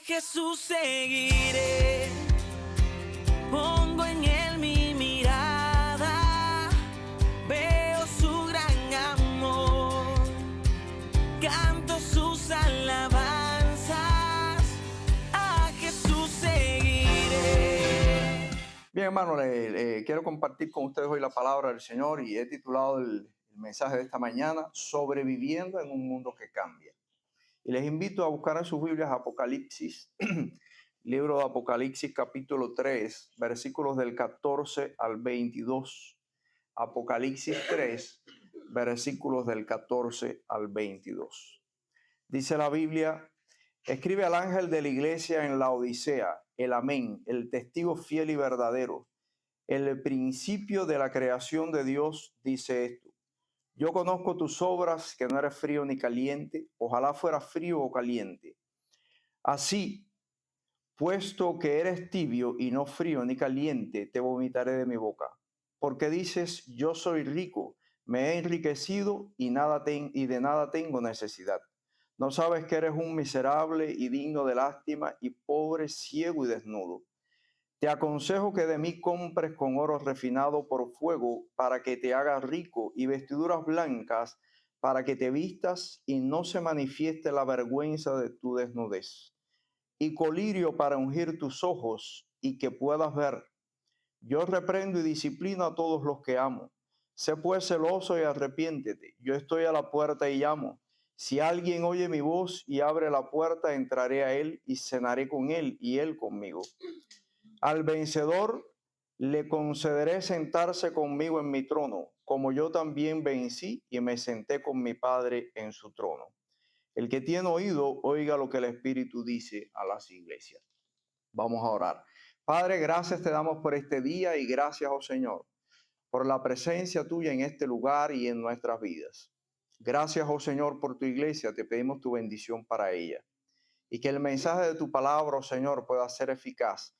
Jesús seguiré, pongo en él mi mirada, veo su gran amor, canto sus alabanzas, a Jesús seguiré. Bien, hermano, quiero compartir con ustedes hoy la palabra del Señor y he titulado el mensaje de esta mañana, Sobreviviendo en un mundo que cambia. Y les invito a buscar en sus Biblias Apocalipsis, libro de Apocalipsis capítulo 3, versículos del 14 al 22. Apocalipsis 3, versículos del 14 al 22. Dice la Biblia: escribe al ángel de la iglesia en la Odisea, el Amén, el testigo fiel y verdadero, el principio de la creación de Dios, dice esto: yo conozco tus obras, que no eres frío ni caliente, ojalá fuera frío o caliente. Así, puesto que eres tibio y no frío ni caliente, te vomitaré de mi boca. Porque dices, yo soy rico, me he enriquecido y de nada tengo necesidad. No sabes que eres un miserable y digno de lástima y pobre, ciego y desnudo. Te aconsejo que de mí compres con oro refinado por fuego para que te hagas rico, y vestiduras blancas para que te vistas y no se manifieste la vergüenza de tu desnudez, y colirio para ungir tus ojos y que puedas ver. Yo reprendo y disciplino a todos los que amo. Sé pues celoso y arrepiéntete. Yo estoy a la puerta y llamo. Si alguien oye mi voz y abre la puerta, entraré a él y cenaré con él y él conmigo. Al vencedor le concederé sentarse conmigo en mi trono, como yo también vencí y me senté con mi Padre en su trono. El que tiene oído, oiga lo que el Espíritu dice a las iglesias. Vamos a orar. Padre, gracias te damos por este día y gracias, oh Señor, por la presencia tuya en este lugar y en nuestras vidas. Gracias, oh Señor, por tu iglesia. Te pedimos tu bendición para ella. Y que el mensaje de tu palabra, oh Señor, pueda ser eficaz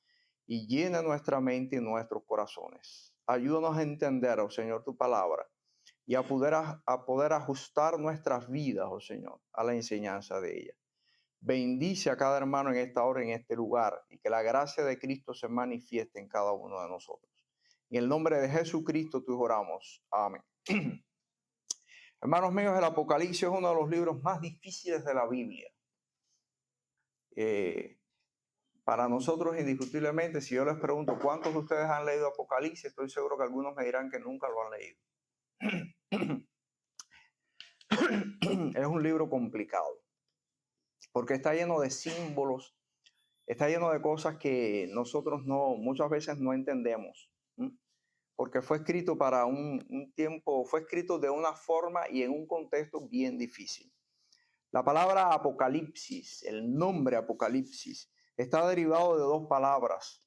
y llene nuestra mente y nuestros corazones. Ayúdanos a entender, oh Señor, tu palabra y a poder ajustar nuestras vidas, oh Señor, a la enseñanza de ella. Bendice a cada hermano en esta hora, en este lugar, y que la gracia de Cristo se manifieste en cada uno de nosotros. En el nombre de Jesucristo tú oramos. Amén. Hermanos míos, el Apocalipsis es uno de los libros más difíciles de la Biblia. Para nosotros, indiscutiblemente, si yo les pregunto cuántos de ustedes han leído Apocalipsis, estoy seguro que algunos me dirán que nunca lo han leído. Es un libro complicado, porque está lleno de símbolos, está lleno de cosas que nosotros muchas veces no entendemos, porque fue escrito para un tiempo, fue escrito de una forma y en un contexto bien difícil. La palabra Apocalipsis, el nombre Apocalipsis, está derivado de dos palabras.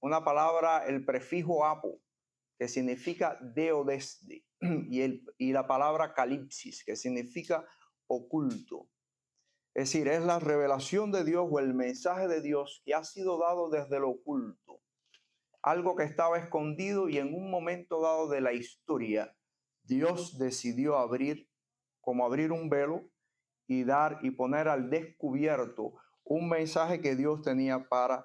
Una palabra, el prefijo apo, que significa de o desde, y la palabra calipsis, que significa oculto. Es decir, es la revelación de Dios o el mensaje de Dios que ha sido dado desde lo oculto. Algo que estaba escondido y en un momento dado de la historia, Dios decidió abrir un velo y dar y poner al descubierto un mensaje que Dios tenía para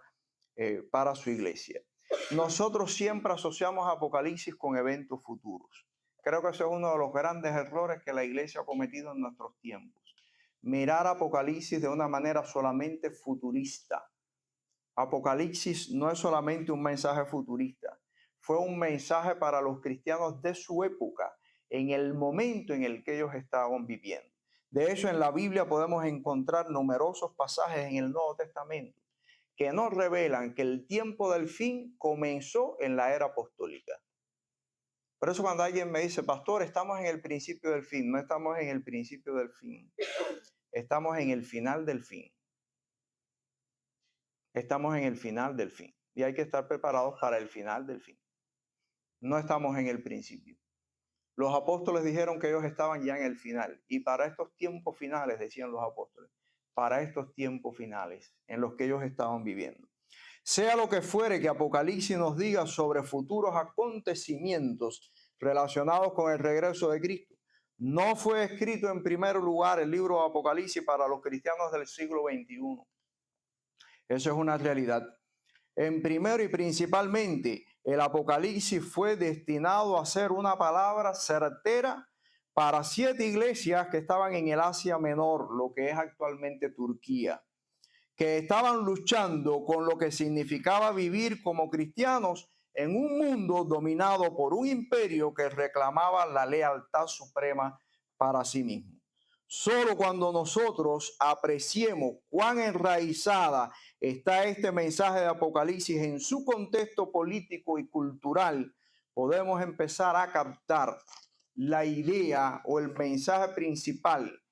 su iglesia. Nosotros siempre asociamos Apocalipsis con eventos futuros. Creo que ese es uno de los grandes errores que la iglesia ha cometido en nuestros tiempos. Mirar Apocalipsis de una manera solamente futurista. Apocalipsis no es solamente un mensaje futurista, fue un mensaje para los cristianos de su época, en el momento en el que ellos estaban viviendo. De hecho, en la Biblia podemos encontrar numerosos pasajes en el Nuevo Testamento que nos revelan que el tiempo del fin comenzó en la era apostólica. Por eso cuando alguien me dice, pastor, estamos en el principio del fin, no estamos en el principio del fin, estamos en el final del fin. Estamos en el final del fin y hay que estar preparados para el final del fin. No estamos en el principio. Los apóstoles dijeron que ellos estaban ya en el final, y para estos tiempos finales, decían los apóstoles, para estos tiempos finales en los que ellos estaban viviendo. Sea lo que fuere que Apocalipsis nos diga sobre futuros acontecimientos relacionados con el regreso de Cristo, no fue escrito en primer lugar el libro de Apocalipsis para los cristianos del siglo XXI. Eso es una realidad. En primero y principalmente, el Apocalipsis fue destinado a ser una palabra certera para 7 iglesias que estaban en el Asia Menor, lo que es actualmente Turquía, que estaban luchando con lo que significaba vivir como cristianos en un mundo dominado por un imperio que reclamaba la lealtad suprema para sí mismo. Solo cuando nosotros apreciemos cuán enraizada está este mensaje de Apocalipsis en su contexto político y cultural, podemos empezar a captar la idea o el mensaje principal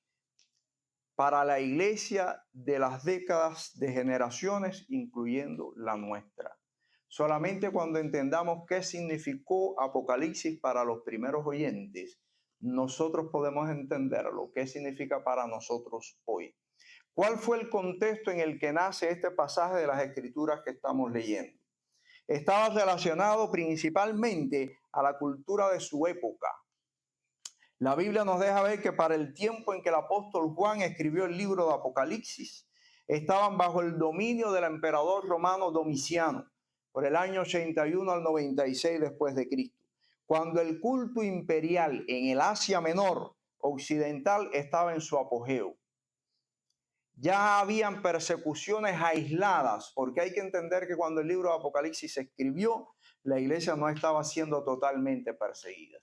para la iglesia de las décadas de generaciones, incluyendo la nuestra. Solamente cuando entendamos qué significó Apocalipsis para los primeros oyentes, nosotros podemos entender lo que significa para nosotros hoy. ¿Cuál fue el contexto en el que nace este pasaje de las Escrituras que estamos leyendo? Estaba relacionado principalmente a la cultura de su época. La Biblia nos deja ver que para el tiempo en que el apóstol Juan escribió el libro de Apocalipsis, estaban bajo el dominio del emperador romano Domiciano, por el año 81 al 96 después de Cristo, cuando el culto imperial en el Asia Menor occidental estaba en su apogeo. Ya habían persecuciones aisladas, porque hay que entender que cuando el libro de Apocalipsis se escribió, la iglesia no estaba siendo totalmente perseguida.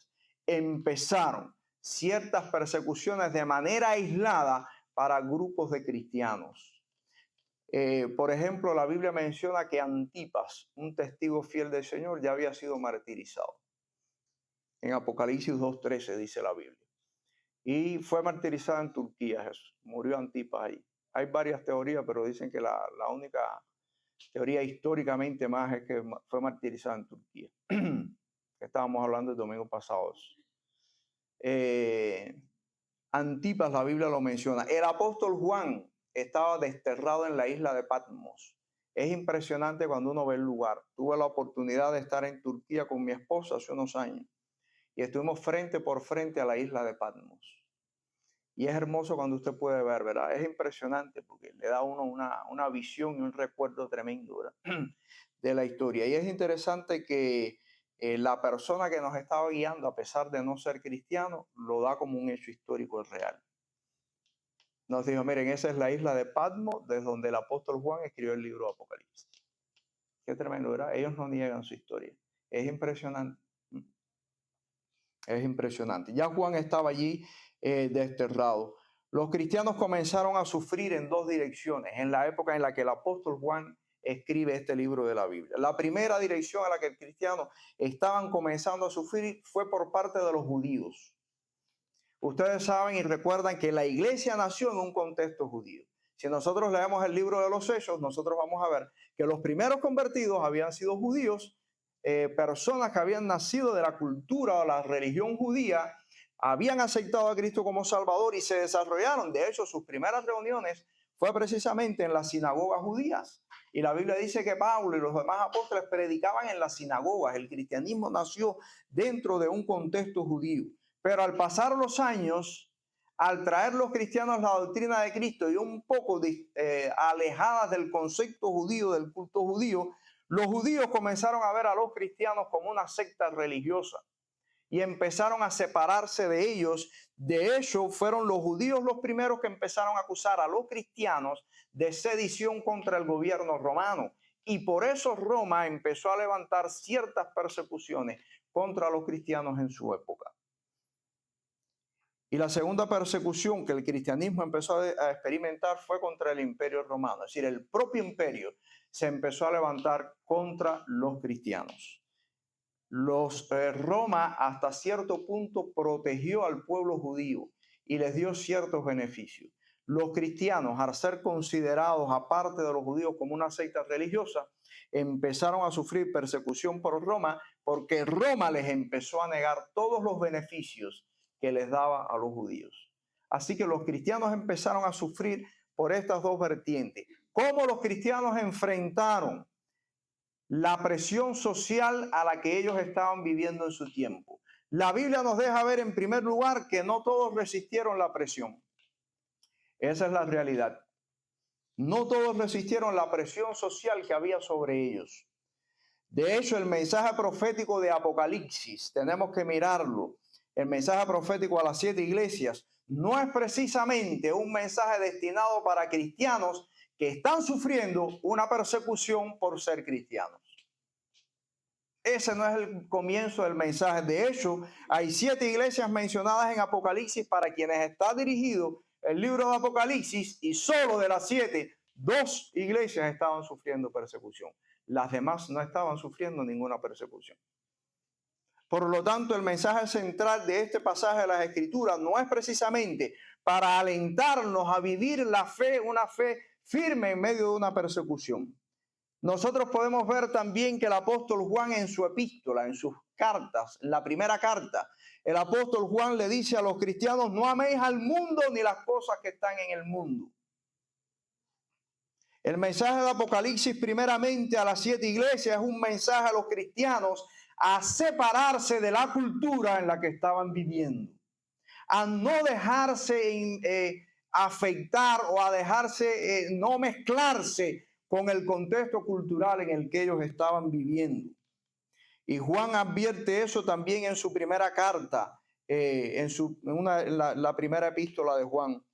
Empezaron ciertas persecuciones de manera aislada para grupos de cristianos. Por ejemplo, la Biblia menciona que Antipas, un testigo fiel del Señor, ya había sido martirizado. En Apocalipsis 2:13 dice la Biblia. Y fue martirizado en Turquía, Jesús. Murió Antipas ahí. Hay varias teorías, pero dicen que la única teoría históricamente más es que fue martirizado en Turquía. Estábamos hablando el domingo pasado. Antipas, la Biblia lo menciona. El apóstol Juan estaba desterrado en la isla de Patmos. Es impresionante cuando uno ve el lugar. Tuve la oportunidad de estar en Turquía con mi esposa hace unos años y estuvimos frente por frente a la isla de Patmos. Y es hermoso cuando usted puede ver, ¿verdad? Es impresionante porque le da a uno una visión y un recuerdo tremendo, ¿verdad? De la historia. Y es interesante que la persona que nos estaba guiando, a pesar de no ser cristiano, lo da como un hecho histórico real. Nos dijo, miren, esa es la isla de Patmos, desde donde el apóstol Juan escribió el libro de Apocalipsis. Qué tremendo, ¿verdad? Ellos no niegan su historia. Es impresionante. Es impresionante. Ya Juan estaba allí desterrado. Los cristianos comenzaron a sufrir en 2 direcciones en la época en la que el apóstol Juan escribe este libro de la Biblia. La primera dirección a la que los cristianos estaban comenzando a sufrir fue por parte de los judíos. Ustedes saben y recuerdan que la iglesia nació en un contexto judío. Si nosotros leemos el libro de los Hechos, nosotros vamos a ver que los primeros convertidos habían sido judíos, personas que habían nacido de la cultura o la religión judía, habían aceptado a Cristo como Salvador y se desarrollaron. De hecho, sus primeras reuniones fue precisamente en las sinagogas judías. Y la Biblia dice que Pablo y los demás apóstoles predicaban en las sinagogas. El cristianismo nació dentro de un contexto judío. Pero al pasar los años, al traer los cristianos la doctrina de Cristo y un poco alejadas del concepto judío, del culto judío, los judíos comenzaron a ver a los cristianos como una secta religiosa y empezaron a separarse de ellos. De hecho, fueron los judíos los primeros que empezaron a acusar a los cristianos de sedición contra el gobierno romano. Y por eso Roma empezó a levantar ciertas persecuciones contra los cristianos en su época. Y la segunda persecución que el cristianismo empezó a experimentar fue contra el imperio romano. Es decir, el propio imperio se empezó a levantar contra los cristianos. Roma hasta cierto punto protegió al pueblo judío y les dio ciertos beneficios. Los cristianos, al ser considerados aparte de los judíos como una secta religiosa, empezaron a sufrir persecución por Roma porque Roma les empezó a negar todos los beneficios que les daba a los judíos. Así que los cristianos empezaron a sufrir por estas 2 vertientes. ¿Cómo los cristianos enfrentaron la presión social a la que ellos estaban viviendo en su tiempo? La Biblia nos deja ver en primer lugar que no todos resistieron la presión. Esa es la realidad. No todos resistieron la presión social que había sobre ellos. De hecho, el mensaje profético de Apocalipsis, tenemos que mirarlo. El mensaje profético a las 7 iglesias no es precisamente un mensaje destinado para cristianos que están sufriendo una persecución por ser cristianos. Ese no es el comienzo del mensaje. De hecho, hay 7 iglesias mencionadas en Apocalipsis para quienes está dirigido el libro de Apocalipsis, y solo de las 7, 2 iglesias estaban sufriendo persecución. Las demás no estaban sufriendo ninguna persecución. Por lo tanto, el mensaje central de este pasaje de las Escrituras no es precisamente para alentarnos a vivir la fe, una fe firme en medio de una persecución. Nosotros podemos ver también que el apóstol Juan en su epístola, en sus cartas, en la primera carta, el apóstol Juan le dice a los cristianos: no améis al mundo ni las cosas que están en el mundo. El mensaje de Apocalipsis primeramente a las 7 iglesias es un mensaje a los cristianos a separarse de la cultura en la que estaban viviendo, a no dejarse afectar o a dejarse no mezclarse con el contexto cultural en el que ellos estaban viviendo. Y Juan advierte eso también en su primera carta, la primera epístola de Juan.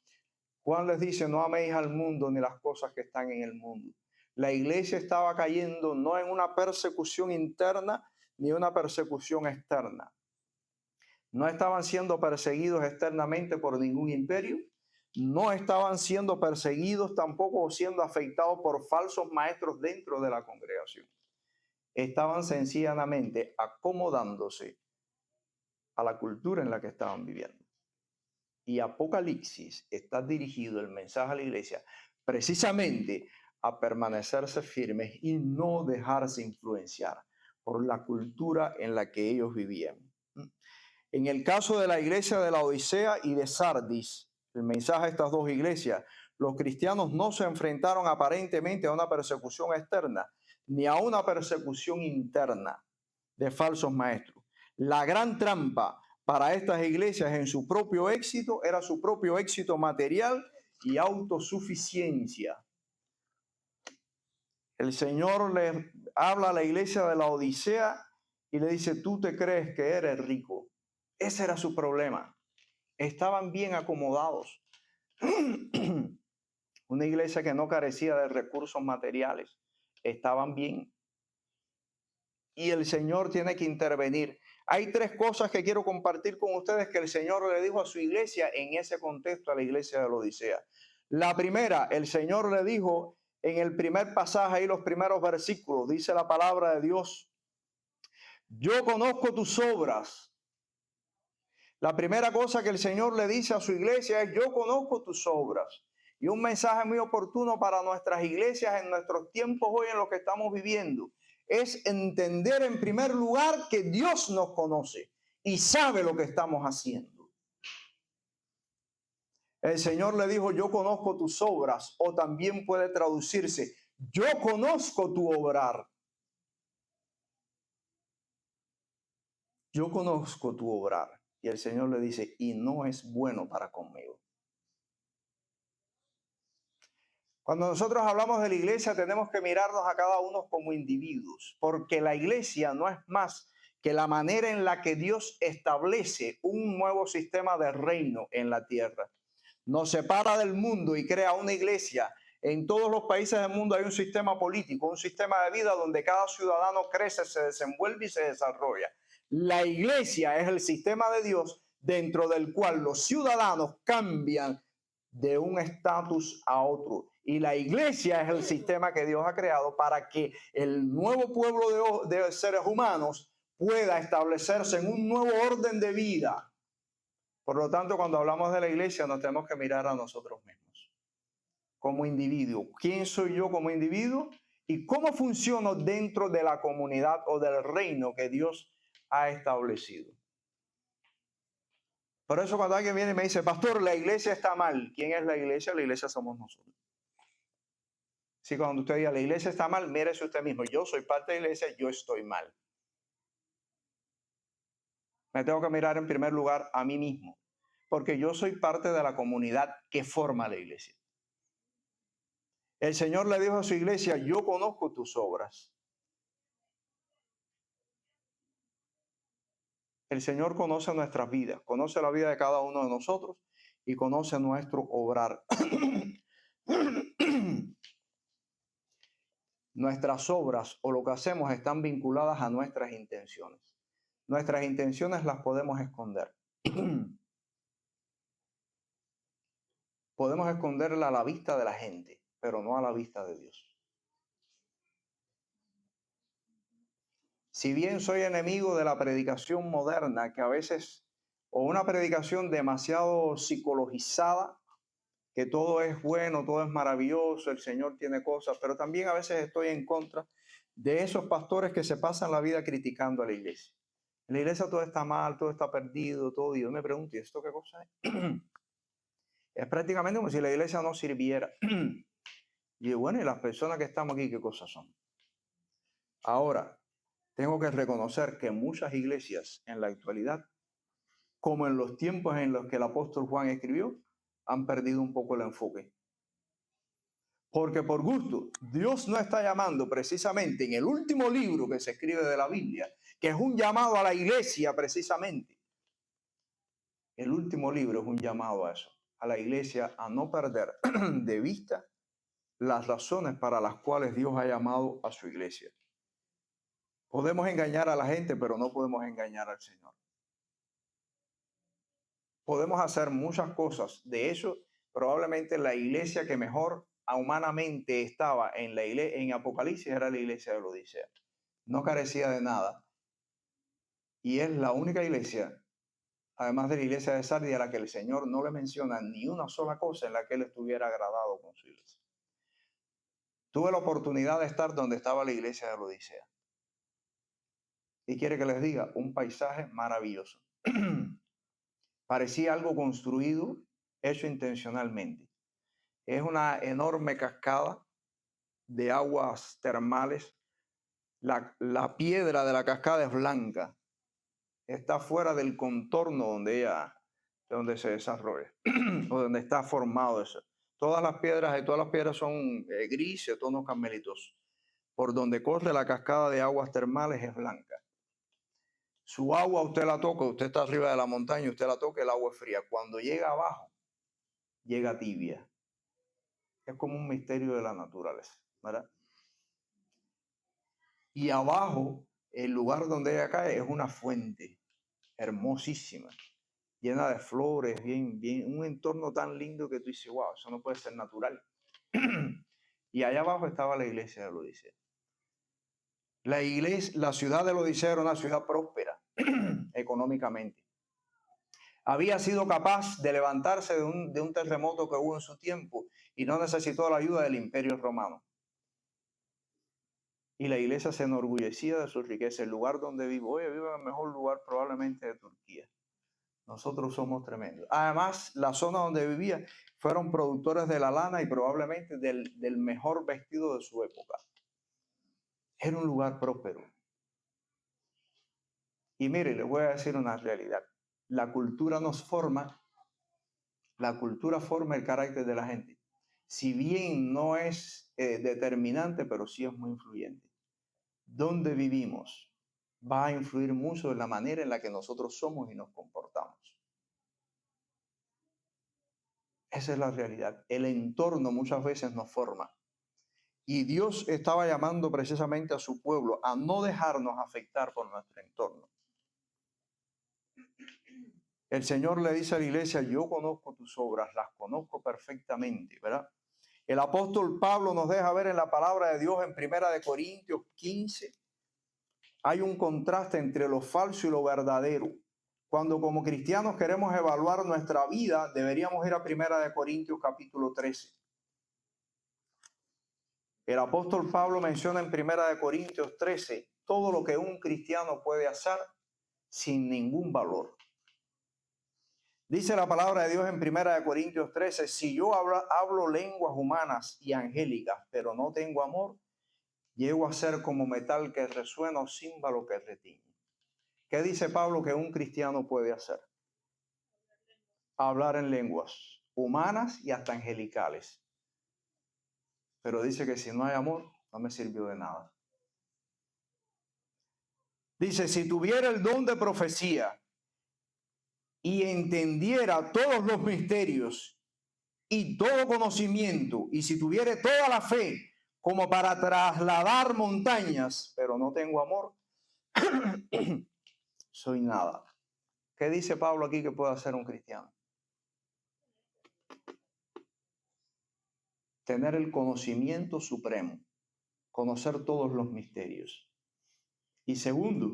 Juan les dice: no améis al mundo ni las cosas que están en el mundo. La iglesia estaba cayendo no en una persecución interna ni una persecución externa. No estaban siendo perseguidos externamente por ningún imperio. No estaban siendo perseguidos tampoco o siendo afectados por falsos maestros dentro de la congregación. Estaban sencillamente acomodándose a la cultura en la que estaban viviendo. Y Apocalipsis está dirigido, el mensaje a la iglesia, precisamente a permanecerse firmes y no dejarse influenciar por la cultura en la que ellos vivían. En el caso de la iglesia de Laodicea y de Sardis, el mensaje a estas 2 iglesias, los cristianos no se enfrentaron aparentemente a una persecución externa ni a una persecución interna de falsos maestros. La gran trampa para estas iglesias en su propio éxito era su propio éxito material y autosuficiencia. El Señor le habla a la iglesia de la Odisea y le dice: tú te crees que eres rico. Ese era su problema. Estaban bien acomodados. Una iglesia que no carecía de recursos materiales. Estaban bien. Y el Señor tiene que intervenir. Hay 3 cosas que quiero compartir con ustedes que el Señor le dijo a su iglesia en ese contexto, a la iglesia de la Odisea. La primera, el Señor le dijo en el primer pasaje, ahí los primeros versículos, dice la palabra de Dios: yo conozco tus obras. La primera cosa que el Señor le dice a su iglesia es: yo conozco tus obras. Y un mensaje muy oportuno para nuestras iglesias en nuestros tiempos hoy, en lo que estamos viviendo, es entender en primer lugar que Dios nos conoce y sabe lo que estamos haciendo. El Señor le dijo: yo conozco tus obras, o también puede traducirse: yo conozco tu obrar. Yo conozco tu obrar. Y el Señor le dice: y no es bueno para conmigo. Cuando nosotros hablamos de la iglesia, tenemos que mirarnos a cada uno como individuos, porque la iglesia no es más que la manera en la que Dios establece un nuevo sistema de reino en la tierra. Nos separa del mundo y crea una iglesia. En todos los países del mundo hay un sistema político, un sistema de vida donde cada ciudadano crece, se desenvuelve y se desarrolla. La iglesia es el sistema de Dios dentro del cual los ciudadanos cambian de un estatus a otro. Y la iglesia es el sistema que Dios ha creado para que el nuevo pueblo de seres humanos pueda establecerse en un nuevo orden de vida. Por lo tanto, cuando hablamos de la iglesia, nos tenemos que mirar a nosotros mismos como individuo. ¿Quién soy yo como individuo? ¿Y cómo funciono dentro de la comunidad o del reino que Dios ha establecido? Por eso cuando alguien viene y me dice: pastor, la iglesia está mal. ¿Quién es la iglesia? La iglesia somos nosotros. Si cuando usted diga la iglesia está mal, mírese usted mismo: yo soy parte de la iglesia, yo estoy mal. Me tengo que mirar en primer lugar a mí mismo, porque yo soy parte de la comunidad que forma la iglesia. El Señor le dijo a su iglesia, yo conozco tus obras. El Señor conoce nuestras vidas, conoce la vida de cada uno de nosotros y conoce nuestro obrar. Nuestras obras o lo que hacemos están vinculadas a nuestras intenciones. Nuestras intenciones las podemos esconder. Podemos esconderla a la vista de la gente, pero no a la vista de Dios. Si bien soy enemigo de la predicación moderna, que a veces, o una predicación demasiado psicologizada, que todo es bueno, todo es maravilloso, el Señor tiene cosas, pero también a veces estoy en contra de esos pastores que se pasan la vida criticando a la iglesia. En la iglesia todo está mal, todo está perdido, todo. Y yo me pregunto, ¿y esto qué cosa es? Es prácticamente como si la iglesia no sirviera. Y bueno, ¿y las personas que estamos aquí qué cosas son? Ahora, tengo que reconocer que muchas iglesias en la actualidad, como en los tiempos en los que el apóstol Juan escribió, han perdido un poco el enfoque. Porque por gusto, Dios no está llamando precisamente en el último libro que se escribe de la Biblia, que es un llamado a la iglesia precisamente. El último libro es un llamado a eso, a la iglesia a no perder de vista las razones para las cuales Dios ha llamado a su iglesia. Podemos engañar a la gente, pero no podemos engañar al Señor. Podemos hacer muchas cosas. De hecho, probablemente la iglesia que mejor humanamente estaba en Apocalipsis era la iglesia de Laodicea. No carecía de nada. Y es la única iglesia, además de la iglesia de Sardis, a la que el Señor no le menciona ni una sola cosa en la que él estuviera agradado con su iglesia. Tuve la oportunidad de estar donde estaba la iglesia de Laodicea. Y quiere que les diga, un paisaje maravilloso. Parecía algo construido, hecho intencionalmente. Es una enorme cascada de aguas termales. La piedra de la cascada es blanca. Está fuera del contorno donde se desarrolla o donde está formado eso. Todas las piedras son grises, tonos carmelitos. Por donde corre la cascada de aguas termales es blanca. Su agua usted la toca, usted está arriba de la montaña, usted la toca, el agua es fría. Cuando llega abajo, llega tibia. Es como un misterio de la naturaleza, ¿verdad? Y abajo, el lugar donde ella cae es una fuente hermosísima, llena de flores, un entorno tan lindo que tú dices, wow, eso no puede ser natural. Y allá abajo estaba la iglesia de Laodicea. La ciudad de Laodicea era una ciudad próspera económicamente. Había sido capaz de levantarse de un terremoto que hubo en su tiempo y no necesitó la ayuda del Imperio Romano. Y la iglesia se enorgullecía de su riqueza. El lugar donde vivo, oye, vivo en el mejor lugar probablemente de Turquía. Nosotros somos tremendos. Además, la zona donde vivía fueron productores de la lana y probablemente del mejor vestido de su época. Era un lugar próspero. Y mire, les voy a decir una realidad. La cultura nos forma, la cultura forma el carácter de la gente. Si bien no es determinante, pero sí es muy influyente. Donde vivimos va a influir mucho en la manera en la que nosotros somos y nos comportamos. Esa es la realidad. El entorno muchas veces nos forma. Y Dios estaba llamando precisamente a su pueblo a no dejarnos afectar por nuestro entorno. El Señor le dice a la iglesia, yo conozco tus obras, las conozco perfectamente, ¿verdad? El apóstol Pablo nos deja ver en la palabra de Dios en 1 Corintios 15. Hay un contraste entre lo falso y lo verdadero. Cuando como cristianos queremos evaluar nuestra vida, deberíamos ir a 1 Corintios capítulo 13. El apóstol Pablo menciona en 1 Corintios 13 todo lo que un cristiano puede hacer sin ningún valor. Dice la palabra de Dios en 1 Corintios 13, si yo hablo lenguas humanas y angélicas, pero no tengo amor, llego a ser como metal que resuena o címbalo que retiñe. ¿Qué dice Pablo que un cristiano puede hacer? Hablar en lenguas humanas y hasta angelicales. Pero dice que si no hay amor, no me sirvió de nada. Dice, si tuviera el don de profecía y entendiera todos los misterios y todo conocimiento, y si tuviera toda la fe como para trasladar montañas, pero no tengo amor, soy nada. ¿Qué dice Pablo aquí que puede hacer un cristiano? Tener el conocimiento supremo, conocer todos los misterios. Y segundo,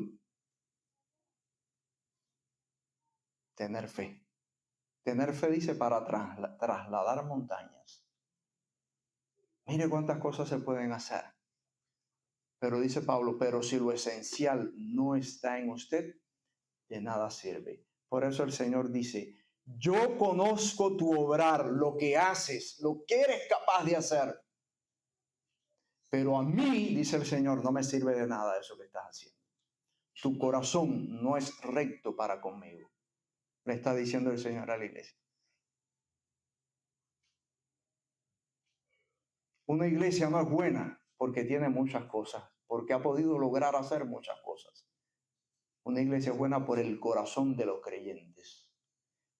tener fe. Tener fe dice para trasladar montañas. Mire cuántas cosas se pueden hacer. Pero dice Pablo, pero si lo esencial no está en usted, de nada sirve. Por eso el Señor dice, yo conozco tu obrar, lo que haces, lo que eres capaz de hacer. Pero a mí, dice el Señor, no me sirve de nada eso que estás haciendo. Tu corazón no es recto para conmigo. Le está diciendo el Señor a la iglesia. Una iglesia no es buena porque tiene muchas cosas, porque ha podido lograr hacer muchas cosas. Una iglesia es buena por el corazón de los creyentes.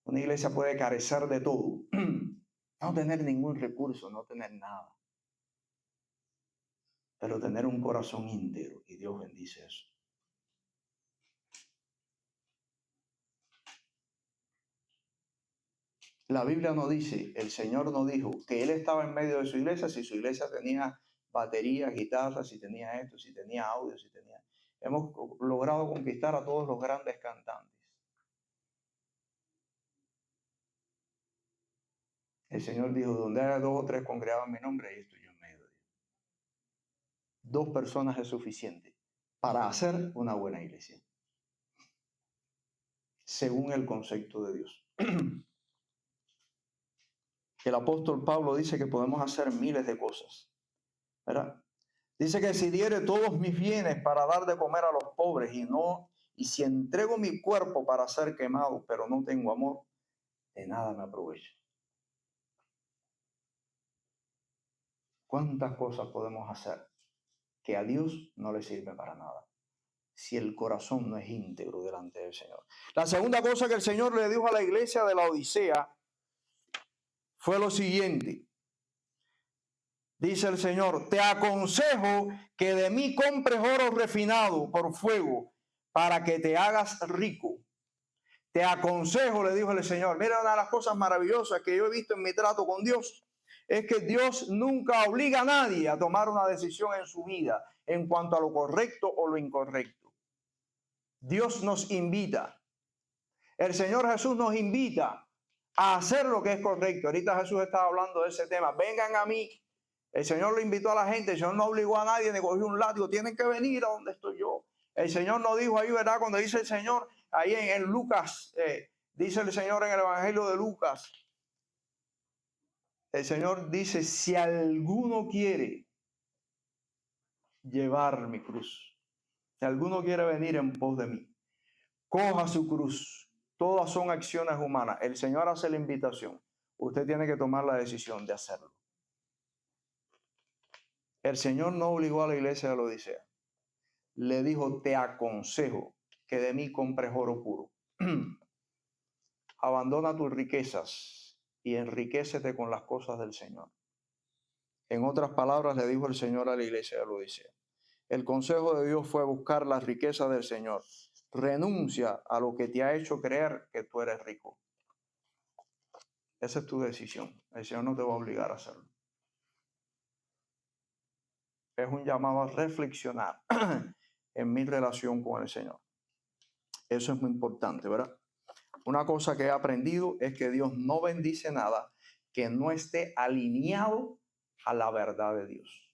Una iglesia puede carecer de todo, no tener ningún recurso, no tener nada, pero tener un corazón íntegro, y Dios bendice eso. La Biblia no dice, el Señor no dijo que Él estaba en medio de su iglesia si su iglesia tenía baterías, guitarras, si tenía esto, si tenía audio, si tenía... Hemos logrado conquistar a todos los grandes cantantes. El Señor dijo, donde haya 2 o 3 congregados en mi nombre, ahí estoy yo en medio de ellos. 2 personas es suficiente para hacer una buena iglesia, según el concepto de Dios. El apóstol Pablo dice que podemos hacer miles de cosas, ¿verdad? Dice que si diere todos mis bienes para dar de comer a los pobres y si entrego mi cuerpo para ser quemado, pero no tengo amor, de nada me aprovecho. ¿Cuántas cosas podemos hacer que a Dios no le sirve para nada si el corazón no es íntegro delante del Señor? La segunda cosa que el Señor le dijo a la iglesia de la Odisea fue lo siguiente. Dice el Señor, te aconsejo que de mí compres oro refinado por fuego para que te hagas rico. Te aconsejo, le dijo el Señor. Mira, una de las cosas maravillosas que yo he visto en mi trato con Dios es que Dios nunca obliga a nadie a tomar una decisión en su vida en cuanto a lo correcto o lo incorrecto. Dios nos invita. El Señor Jesús nos invita a hacer lo que es correcto. Ahorita Jesús estaba hablando de ese tema. Vengan a mí. El Señor le invitó a la gente. El Señor no obligó a nadie ni cogió un látigo. Tienen que venir a donde estoy yo. El Señor no dijo ahí, ¿verdad? Cuando dice el Señor, ahí en Lucas, dice el Señor en el Evangelio de Lucas. El Señor dice, si alguno quiere llevar mi cruz, si alguno quiere venir en pos de mí, coja su cruz. Todas son acciones humanas. El Señor hace la invitación. Usted tiene que tomar la decisión de hacerlo. El Señor no obligó a la iglesia de la Odisea. Le dijo, te aconsejo que de mí compres oro puro. Abandona tus riquezas y enriquécete con las cosas del Señor. En otras palabras, le dijo el Señor a la iglesia de la Odisea. El consejo de Dios fue buscar las riquezas del Señor. Renuncia a lo que te ha hecho creer que tú eres rico. Esa es tu decisión. El Señor no te va a obligar a hacerlo. Es un llamado a reflexionar en mi relación con el Señor. Eso es muy importante, ¿verdad? Una cosa que he aprendido es que Dios no bendice nada que no esté alineado a la verdad de Dios.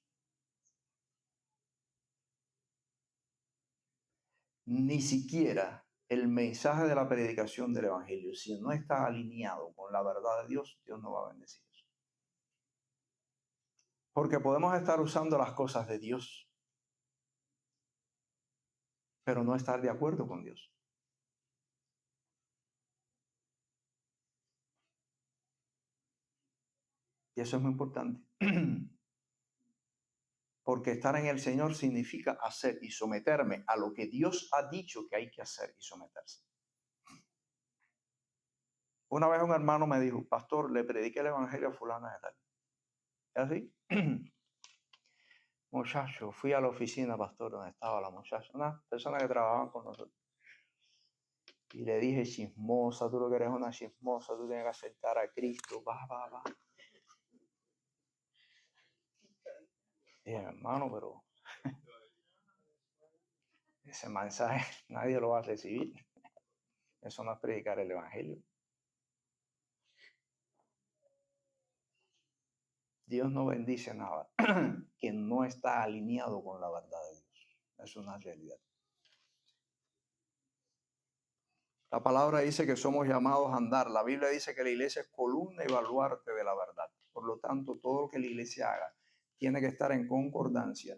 Ni siquiera el mensaje de la predicación del Evangelio, si no está alineado con la verdad de Dios, Dios no va a bendecir eso. Porque podemos estar usando las cosas de Dios, pero no estar de acuerdo con Dios. Y eso es muy importante. Porque estar en el Señor significa hacer y someterme a lo que Dios ha dicho que hay que hacer y someterse. Una vez un hermano me dijo, pastor, le prediqué el evangelio a fulana de tal. ¿Es así? Muchacho, fui a la oficina, pastor, donde estaba la muchacha, una persona que trabajaba con nosotros. Y le dije, chismosa, tú lo que eres una chismosa, tú tienes que aceptar a Cristo, va. Dije, hermano, pero ese mensaje nadie lo va a recibir. Eso no es predicar el evangelio. Dios no bendice nada que no está alineado con la verdad de Dios. Es una realidad. La palabra dice que somos llamados a andar. La Biblia dice que la iglesia es columna y baluarte de la verdad. Por lo tanto, todo lo que la iglesia haga tiene que estar en concordancia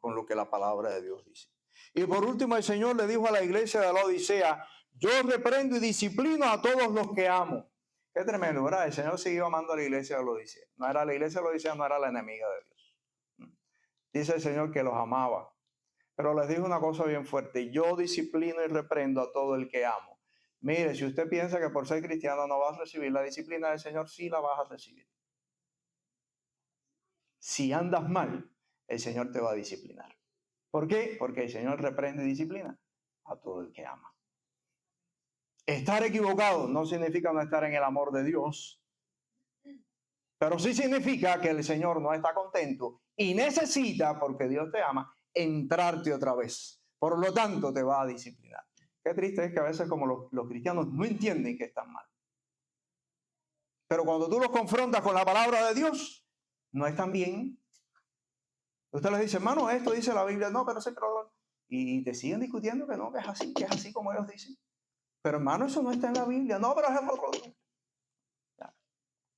con lo que la palabra de Dios dice. Y por último, el Señor le dijo a la iglesia de la Odisea, yo reprendo y disciplino a todos los que amo. Qué tremendo, ¿verdad? El Señor siguió amando a la iglesia de la Odisea. No era la iglesia de la Odisea, no era la enemiga de Dios. Dice el Señor que los amaba. Pero les digo una cosa bien fuerte, yo disciplino y reprendo a todo el que amo. Mire, si usted piensa que por ser cristiano no va a recibir la disciplina del Señor, sí la vas a recibir. Si andas mal, el Señor te va a disciplinar. ¿Por qué? Porque el Señor reprende y disciplina a todo el que ama. Estar equivocado no significa no estar en el amor de Dios, pero sí significa que el Señor no está contento y necesita, porque Dios te ama, entrarte otra vez. Por lo tanto, te va a disciplinar. Qué triste es que a veces como los cristianos no entienden que están mal. Pero cuando tú los confrontas con la palabra de Dios, no están bien. Usted les dice, hermano, esto dice la Biblia, no, pero y te siguen discutiendo que es así como ellos dicen. Pero hermano, eso no está en la Biblia. No, pero es otro.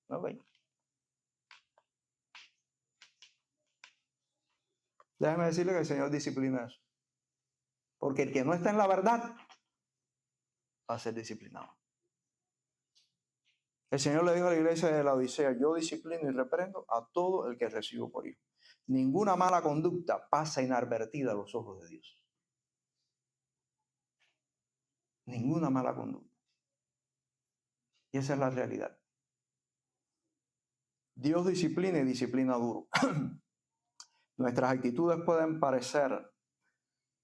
Ok. Déjame decirle que el Señor disciplina eso. Porque el que no está en la verdad va a ser disciplinado. El Señor le dijo a la iglesia de la Odisea, yo disciplino y reprendo a todo el que recibo por hijo. Ninguna mala conducta pasa inadvertida a los ojos de Dios. Ninguna mala conducta. Y esa es la realidad. Dios disciplina y disciplina duro. Nuestras actitudes pueden parecer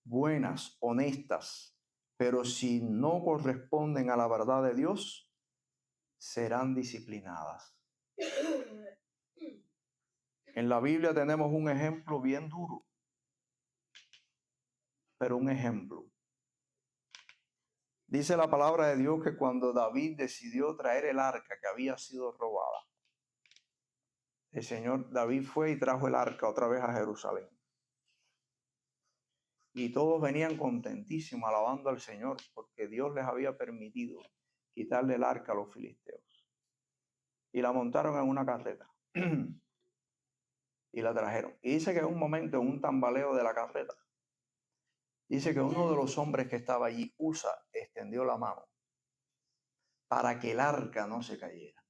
buenas, honestas, pero si no corresponden a la verdad de Dios, serán disciplinadas. En la Biblia tenemos un ejemplo bien duro, pero un ejemplo. Dice la palabra de Dios que cuando David decidió traer el arca que había sido robada, el Señor David fue y trajo el arca otra vez a Jerusalén. Y todos venían contentísimos alabando al Señor porque Dios les había permitido quitarle el arca a los filisteos. Y la montaron en una carreta y la trajeron. Y dice que en un momento, en un tambaleo de la carreta, dice que uno de los hombres que estaba allí, Usa, extendió la mano para que el arca no se cayera.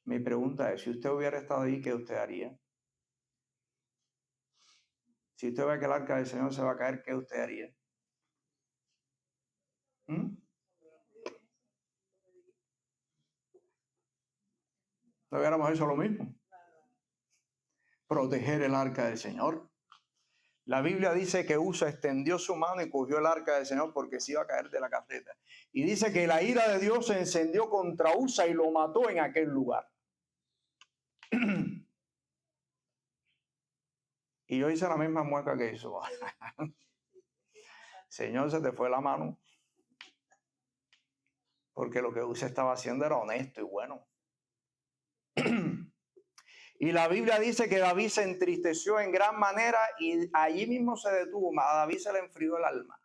Mi pregunta es, si usted hubiera estado ahí, ¿qué usted haría? Si usted ve que el arca del Señor se va a caer, ¿qué usted haría? ¿No hubiéramos hecho lo mismo? Proteger el arca del Señor. La Biblia dice que Usa extendió su mano y cogió el arca del Señor porque se iba a caer de la carreta. Y dice que la ira de Dios se encendió contra Usa y lo mató en aquel lugar. Y yo hice la misma mueca que hizo. Señor, se te fue la mano. Porque lo que Usa estaba haciendo era honesto y bueno. Y la Biblia dice que David se entristeció en gran manera y allí mismo se detuvo. A David se le enfrió el alma.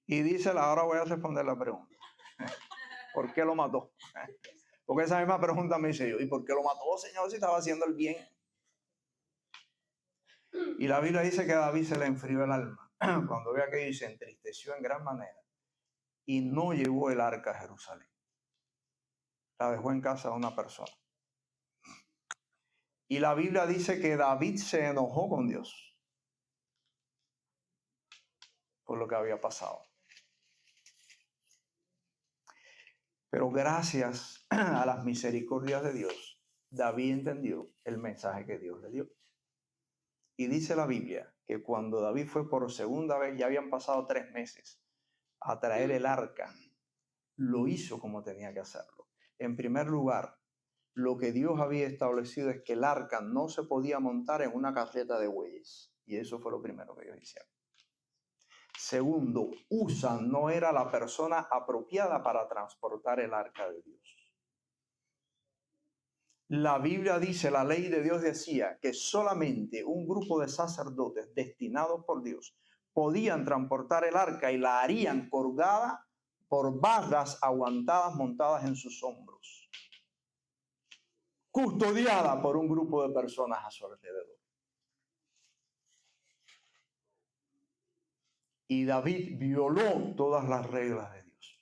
Y dice, ahora voy a responder la pregunta. ¿Por qué lo mató? Porque esa misma pregunta me hice yo. ¿Y por qué lo mató, Señor, si estaba haciendo el bien? Y la Biblia dice que a David se le enfrió el alma. Cuando ve aquello y se entristeció en gran manera. y no llevó el arca a Jerusalén. La dejó en casa de una persona. Y la Biblia dice que David se enojó con Dios por lo que había pasado. Pero gracias a las misericordias de Dios, David entendió el mensaje que Dios le dio. Y dice la Biblia que cuando David fue por segunda vez, ya habían pasado 3 meses, a traer el arca, lo hizo como tenía que hacerlo. En primer lugar, lo que Dios había establecido es que el arca no se podía montar en una carreta de bueyes. Y eso fue lo primero que ellos hicieron. Segundo, Usa no era la persona apropiada para transportar el arca de Dios. La Biblia dice, la ley de Dios decía que solamente un grupo de sacerdotes destinados por Dios podían transportar el arca y la harían colgada por barras aguantadas montadas en sus hombros, custodiada por un grupo de personas a su alrededor. Y David violó todas las reglas de Dios.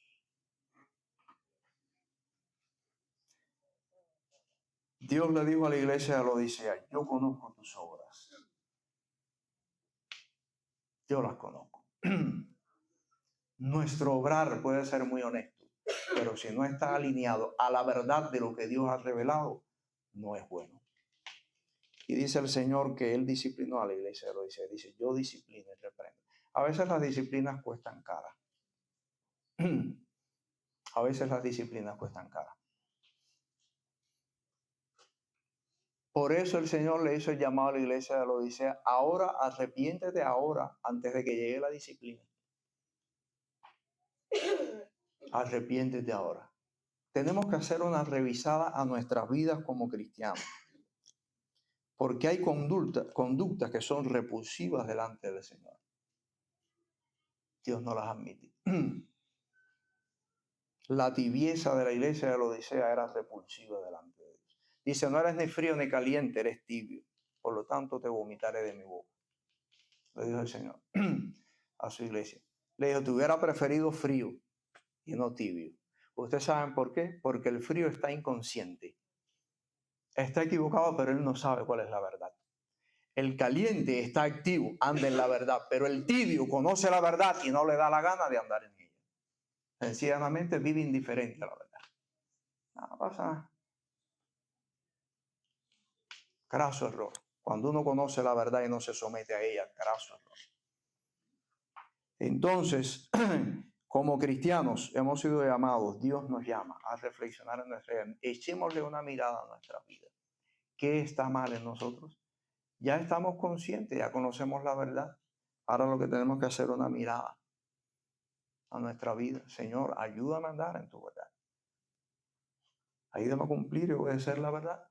Dios le dijo a la iglesia de la Odisea, yo conozco tus obras. Yo las conozco. Nuestro obrar puede ser muy honesto, pero si no está alineado a la verdad de lo que Dios ha revelado, no es bueno. Y dice el Señor que Él disciplinó a la iglesia de la Odisea. Dice, yo disciplino y reprendo. A veces las disciplinas cuestan cara. A veces las disciplinas cuestan cara. Por eso el Señor le hizo el llamado a la iglesia de la Odisea. Ahora, arrepiéntete ahora, antes de que llegue la disciplina. Arrepiéntete ahora. Tenemos que hacer una revisada a nuestras vidas como cristianos. Porque hay conductas que son repulsivas delante del Señor. Dios no las admite. La tibieza de la iglesia de la Odisea era repulsiva delante de Dios. Dice, no eres ni frío ni caliente, eres tibio. Por lo tanto, te vomitaré de mi boca. Le dijo el Señor a su iglesia. Le dijo, te hubiera preferido frío y no tibio. ¿Ustedes saben por qué? Porque el frío está inconsciente. Está equivocado, pero él no sabe cuál es la verdad. El caliente está activo, anda en la verdad, pero el tibio conoce la verdad y no le da la gana de andar en ella. Sencillamente vive indiferente a la verdad. Nada pasa nada. Craso error. Cuando uno conoce la verdad y no se somete a ella, craso error. Entonces, como cristianos hemos sido llamados, Dios nos llama a reflexionar en nuestra vida. Echémosle una mirada a nuestra vida. ¿Qué está mal en nosotros? Ya estamos conscientes, ya conocemos la verdad. Ahora lo que tenemos que hacer es una mirada a nuestra vida. Señor, ayúdame a andar en tu verdad. Ayúdame a cumplir y obedecer la verdad.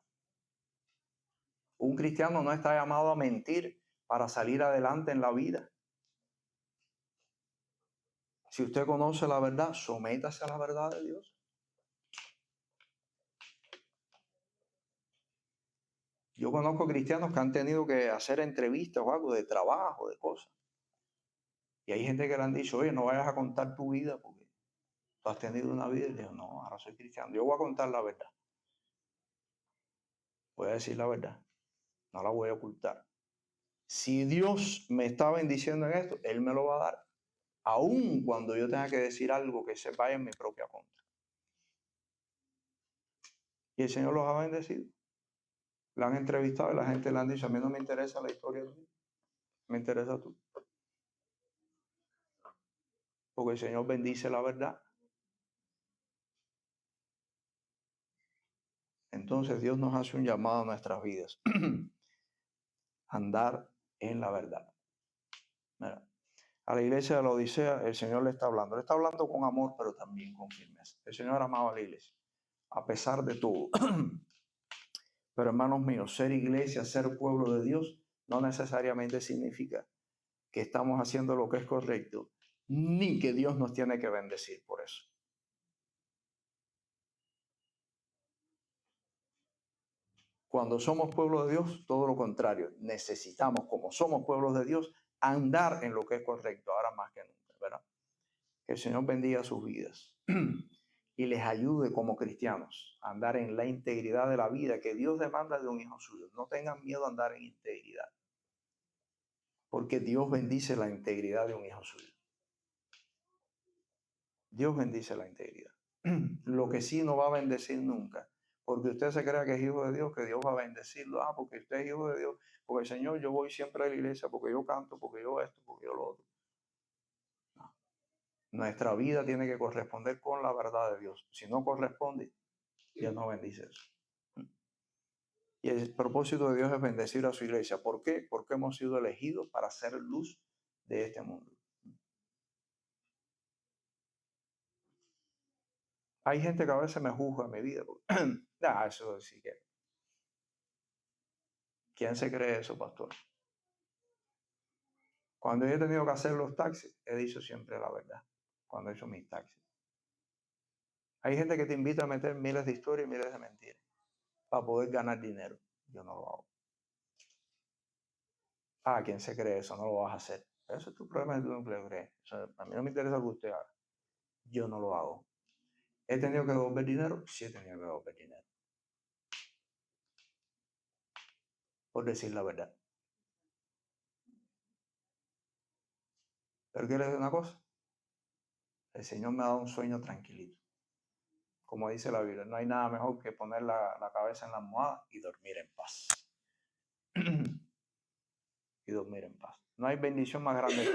Un cristiano no está llamado a mentir para salir adelante en la vida. Si usted conoce la verdad, sométase a la verdad de Dios. Yo conozco cristianos que han tenido que hacer entrevistas o algo de trabajo, de cosas. Y hay gente que le han dicho, oye, no vayas a contar tu vida porque tú has tenido una vida. Y le digo, no, ahora soy cristiano. Yo voy a contar la verdad. Voy a decir la verdad. No la voy a ocultar. Si Dios me está bendiciendo en esto, Él me lo va a dar. Aun cuando yo tenga que decir algo que se vaya en mi propia contra. Y el Señor los ha bendecido. La han entrevistado y la gente le han dicho, a mí no me interesa la historia de ti. Me interesa tú. Porque el Señor bendice la verdad. Entonces Dios nos hace un llamado a nuestras vidas. Andar en la verdad. Mira, a la iglesia de la Odisea el Señor le está hablando. Le está hablando con amor, pero también con firmeza. El Señor amaba a la iglesia, a pesar de todo. Pero hermanos míos, ser iglesia, ser pueblo de Dios, no necesariamente significa que estamos haciendo lo que es correcto, ni que Dios nos tiene que bendecir por eso. Cuando somos pueblo de Dios, todo lo contrario. Necesitamos, como somos pueblos de Dios, andar en lo que es correcto, ahora más que nunca, ¿verdad? Que el Señor bendiga sus vidas y les ayude como cristianos a andar en la integridad de la vida que Dios demanda de un hijo suyo. No tengan miedo a andar en integridad, porque Dios bendice la integridad de un hijo suyo. Dios bendice la integridad. Lo que sí no va a bendecir nunca, porque usted se crea que es hijo de Dios, que Dios va a bendecirlo. Porque usted es hijo de Dios, porque el Señor, yo voy siempre a la iglesia, porque yo canto, porque yo esto, porque yo lo otro. No. Nuestra vida tiene que corresponder con la verdad de Dios. Si no corresponde, Dios no bendice eso. Y el propósito de Dios es bendecir a su iglesia. ¿Por qué? Porque hemos sido elegidos para ser luz de este mundo. Hay gente que a veces me juzga en mi vida. Eso sí que. ¿Quién se cree eso, pastor? Cuando yo he tenido que hacer los taxis, he dicho siempre la verdad. Cuando he hecho mis taxis. Hay gente que te invita a meter miles de historias y miles de mentiras para poder ganar dinero. Yo no lo hago. ¿Quién se cree eso? No lo vas a hacer. Eso es tu problema, tú no lo crees. A mí no me interesa lo que usted haga. Yo no lo hago. ¿He tenido que devolver dinero? Sí, he tenido que devolver dinero. Por decir la verdad. Pero quiero decir una cosa. El Señor me ha dado un sueño tranquilito. Como dice la Biblia, no hay nada mejor que poner la cabeza en la almohada y dormir en paz. Y dormir en paz. No hay bendición más grande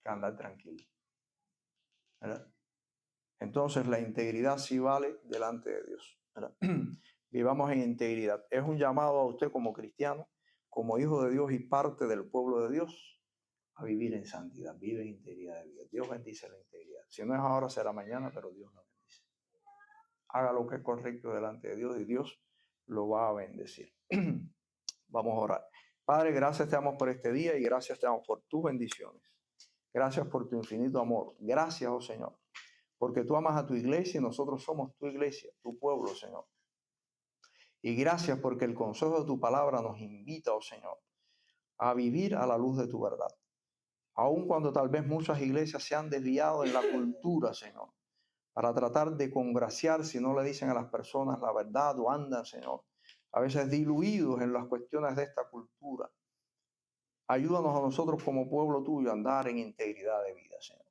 que andar tranquilo. ¿Verdad? Entonces la integridad sí vale delante de Dios. ¿Verdad? Vivamos en integridad. Es un llamado a usted como cristiano, como hijo de Dios y parte del pueblo de Dios, a vivir en santidad. Vive en integridad de vida. Dios bendice la integridad. Si no es ahora, será mañana, pero Dios lo bendice. Haga lo que es correcto delante de Dios y Dios lo va a bendecir. Vamos a orar. Padre, gracias te damos por este día y gracias te damos por tus bendiciones. Gracias por tu infinito amor. Gracias, oh Señor, porque tú amas a tu iglesia y nosotros somos tu iglesia, tu pueblo, Señor. Y gracias porque el consejo de tu palabra nos invita, oh Señor, a vivir a la luz de tu verdad. Aun cuando tal vez muchas iglesias se han desviado en la cultura, Señor, para tratar de congraciar si no le dicen a las personas la verdad o andan, Señor, a veces diluidos en las cuestiones de esta cultura. Ayúdanos a nosotros como pueblo tuyo a andar en integridad de vida, Señor.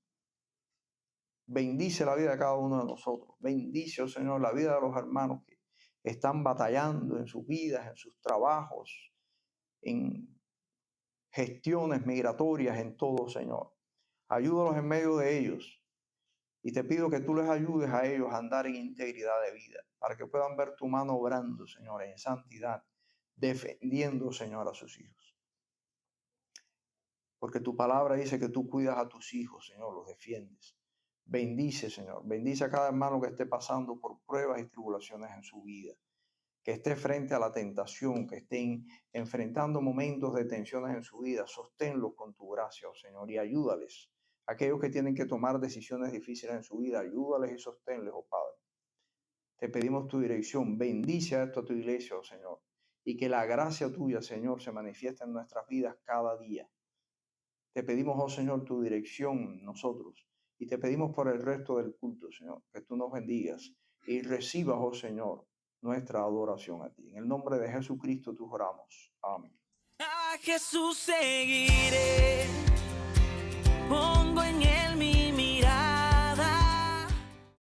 Bendice la vida de cada uno de nosotros. Bendice, oh Señor, la vida de los hermanos que están batallando en sus vidas, en sus trabajos, en gestiones migratorias, en todo, Señor. Ayúdanos en medio de ellos. Y te pido que tú les ayudes a ellos a andar en integridad de vida, para que puedan ver tu mano obrando, Señor, en santidad, defendiendo, Señor, a sus hijos. Porque tu palabra dice que tú cuidas a tus hijos, Señor, los defiendes. Bendice, Señor. Bendice a cada hermano que esté pasando por pruebas y tribulaciones en su vida. Que esté frente a la tentación, que estén enfrentando momentos de tensiones en su vida. Sosténlos con tu gracia, oh Señor, y ayúdales. Aquellos que tienen que tomar decisiones difíciles en su vida, ayúdales y sosténles, oh Padre. Te pedimos tu dirección. Bendice a tu iglesia, oh Señor. Y que la gracia tuya, Señor, se manifieste en nuestras vidas cada día. Te pedimos, oh Señor, tu dirección nosotros. Y te pedimos por el resto del culto, Señor, que tú nos bendigas y recibas, oh Señor, nuestra adoración a ti. En el nombre de Jesucristo tú oramos. Amén. A Jesús seguiré, pongo en él mi